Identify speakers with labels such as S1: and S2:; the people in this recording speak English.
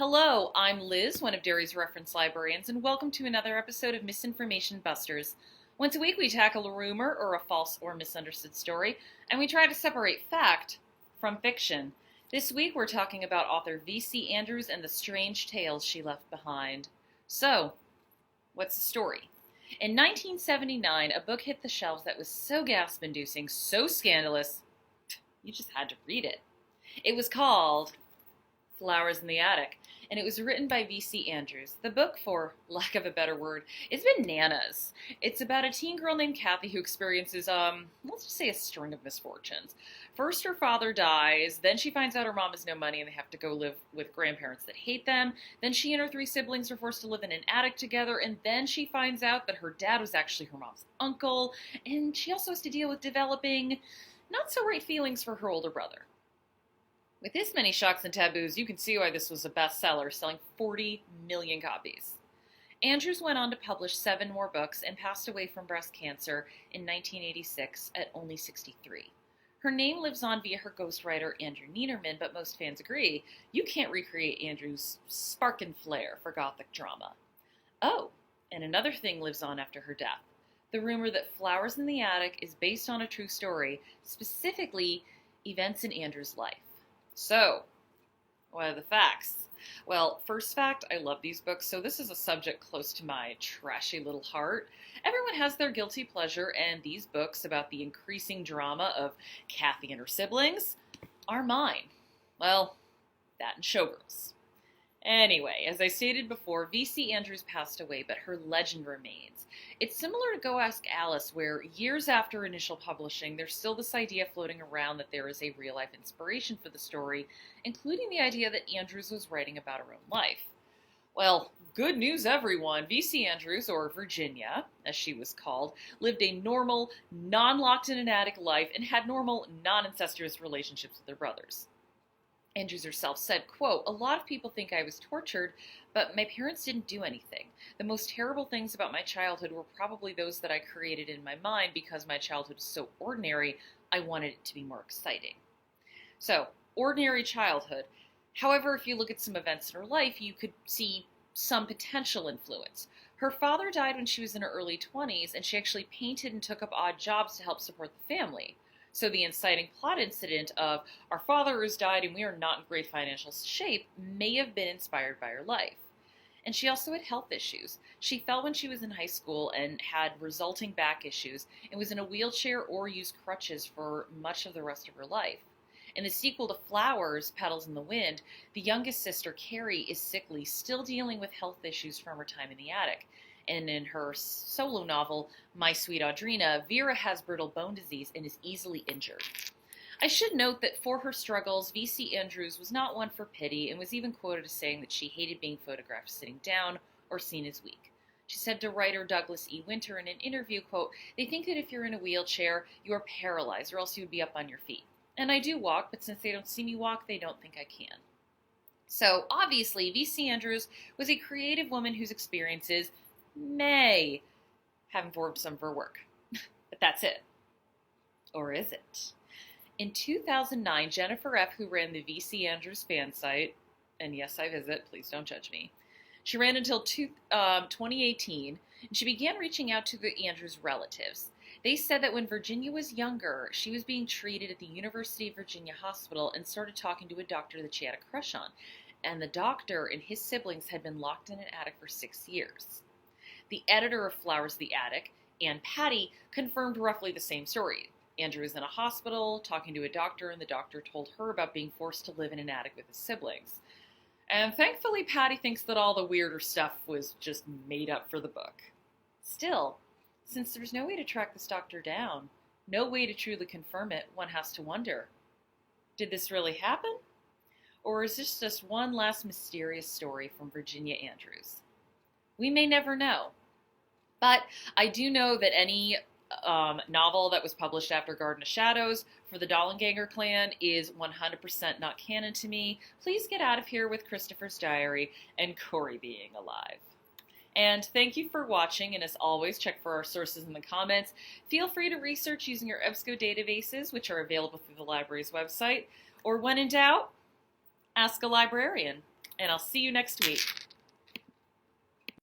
S1: Hello, I'm Liz, one of Derry's reference librarians, and welcome to another episode of Misinformation Busters. Once a week, we tackle a rumor or a false or misunderstood story, and we try to separate fact from fiction. This week, we're talking about author V.C. Andrews and the strange tales she left behind. So, what's the story? In 1979, a book hit the shelves that was so gasp-inducing, so scandalous, you just had to read it. It was called Flowers in the Attic, and it was written by V.C. Andrews. The book, for lack of a better word, is bananas. It's about a teen girl named Kathy who experiences, let's just say a string of misfortunes. First, her father dies, then she finds out her mom has no money and they have to go live with grandparents that hate them. Then she and her three siblings are forced to live in an attic together, and then she finds out that her dad was actually her mom's uncle, and she also has to deal with developing not-so-right feelings for her older brother. With this many shocks and taboos, you can see why this was a bestseller, selling 40 million copies. Andrews went on to publish 7 more books and passed away from breast cancer in 1986 at only 63. Her name lives on via her ghostwriter, Andrew Neiderman, but most fans agree you can't recreate Andrews' spark and flair for Gothic drama. Oh, and another thing lives on after her death. The rumor that Flowers in the Attic is based on a true story, specifically events in Andrews' life. So, what are the facts? Well, first fact, I love these books, so this is a subject close to my trashy little heart. Everyone has their guilty pleasure, and these books about the increasing drama of Kathy and her siblings are mine. Well, that and Showgirls. Anyway, as I stated before, V.C. Andrews passed away, but her legend remains. It's similar to Go Ask Alice, where years after initial publishing, there's still this idea floating around that there is a real-life inspiration for the story, including the idea that Andrews was writing about her own life. Well, good news, everyone. V.C. Andrews, or Virginia, as she was called, lived a normal, non-locked-in-an-attic life and had normal, non-incestuous relationships with her brothers. Andrews herself said, quote, "A lot of people think I was tortured, but my parents didn't do anything. The most terrible things about my childhood were probably those that I created in my mind because my childhood was so ordinary, I wanted it to be more exciting." So, ordinary childhood. However, if you look at some events in her life, you could see some potential influence. Her father died when she was in her early 20s, and she actually painted and took up odd jobs to help support the family. So the inciting plot incident of, "Our father has died and we are not in great financial shape," may have been inspired by her life. And she also had health issues. She fell when she was in high school and had resulting back issues and was in a wheelchair or used crutches for much of the rest of her life. In the sequel to Flowers, Petals in the Wind, the youngest sister, Carrie, is sickly, still dealing with health issues from her time in the attic. And in her solo novel, My Sweet Audrina, Vera has brittle bone disease and is easily injured. I should note that for her struggles, V.C. Andrews was not one for pity and was even quoted as saying that she hated being photographed sitting down or seen as weak. She said to writer Douglas E. Winter in an interview, quote, "They think that if you're in a wheelchair, you are paralyzed or else you would be up on your feet. And I do walk, but since they don't see me walk, they don't think I can." So obviously, V.C. Andrews was a creative woman whose experiences may have informed some of her work. But that's it. Or is it? In 2009, Jennifer F., who ran the V.C. Andrews fan site, and yes, I visit, please don't judge me, she ran until 2018, and she began reaching out to the Andrews relatives. They said that when Virginia was younger, she was being treated at the University of Virginia Hospital and started talking to a doctor that she had a crush on. And the doctor and his siblings had been locked in an attic for 6 years. The editor of Flowers the Attic, Ann Patty, confirmed roughly the same story. Andrew was in a hospital, talking to a doctor, and the doctor told her about being forced to live in an attic with his siblings. And thankfully, Patty thinks that all the weirder stuff was just made up for the book. Still, since there's no way to track this doctor down, no way to truly confirm it, one has to wonder, did this really happen? Or is this just one last mysterious story from Virginia Andrews? We may never know. But I do know that any novel that was published after Garden of Shadows for the Dollanganger clan is 100% not canon to me. Please get out of here with Christopher's Diary and Corey being alive. And thank you for watching, and as always, check for our sources in the comments. Feel free to research using your EBSCO databases, which are available through the library's website, or when in doubt, ask a librarian. and I'll see you next week.